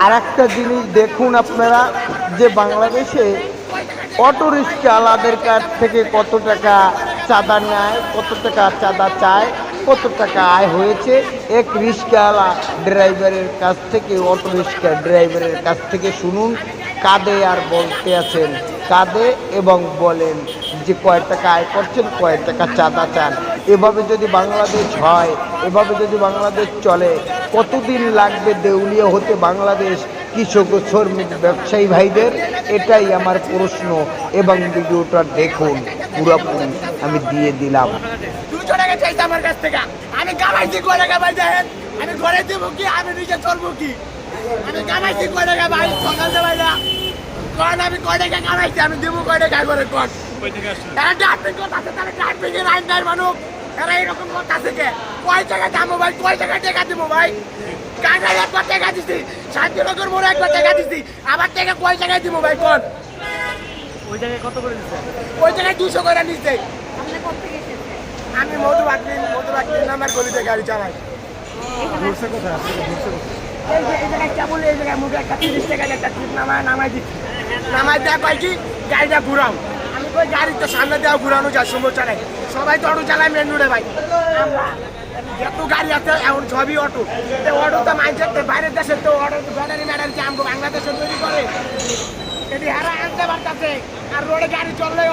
আর একটা জিনিস দেখুন আপনারা, যে বাংলাদেশে অটো রিক্সাওয়ালাদের কাছ থেকে কত টাকা চাঁদা নেয়, কত টাকা চাঁদা চায়, কত টাকা আয় হয়েছে এক রিক্সাওয়ালা ড্রাইভারের কাছ থেকে, অটো রিক্সা ড্রাইভারের কাছ থেকে শুনুন। কাঁদে আর বলতে আছেন, কাঁদে এবং বলেন যে কয় টাকা আয় করছেন, কয় টাকা চাঁদা চান। এভাবে যদি বাংলাদেশ হয়, এভাবে যদি বাংলাদেশ চলে, কতদিন লাগবে দেউলিয়া হতে বাংলাদেশ কৃষক ও শ্রমিক ব্যবসায়ী ভাইদের? এটাই আমার প্রশ্ন। এবং ভিডিওটা দেখুন পুরোপুরি, আমি দিয়ে দিলাম। 200 টাকা চাইছে আমার কাছ থেকে, আমি কামাইছি কয় টাকা ভাই? দেখেন আমি ঘরে দেবো কি, আমি নিজে চলবো কি? আমি কামাইছি কয় টাকা ভাই? সকাল ভাই না কন আমি কয় টাকা কামাইছি, আমি দেবো কয় টাকা করে কন? ট্রাফিক কথা আছে, তাহলে ট্রাফিকের আইন নাই মানুষ, এরা এরকম কথা থেকে কয় টাকা দামো ভাই? কয় টাকা টাকা দেবো ভাই? কাঁটায় একবার টাকা দিচ্ছি, শান্তিনগর মোড়ে একবার টাকা দিচ্ছি, আবার টাকা কয় টাকায় দিব ভাই কন? ওই জায়গায় কত করে দিচ্ছে? ওই জায়গায় 200 করে নিচ্ছে। আমি মধুবাগনি নামের গলিতে গাড়ি চালাই। ঘুরছে কোথায়? এই জায়গায় কেবল এই জায়গায় মুখে একটা 30 টাকা একটা ট্রিপ নামাই দিচ্ছি, নামাই দেওয়া কয় কি গাড়িটা ঘুরাও। আমি কই গাড়ি তো সামনে দেওয়া ঘুরানো যায়, সুন্দর চালাই, সবাই তো অটো চালায় মেন রোডে ভাই। আমরা যত গাড়ি আছে এখন সবই অটো, অটো তো মাইন্ডসেট বাইরের দেশের তো অটো ব্যাটারি ম্যাটারি আমগো বাংলাদেশে তৈরি করে, যদি হারা আনতে পারতেছে আর রোডে গাড়ি চললে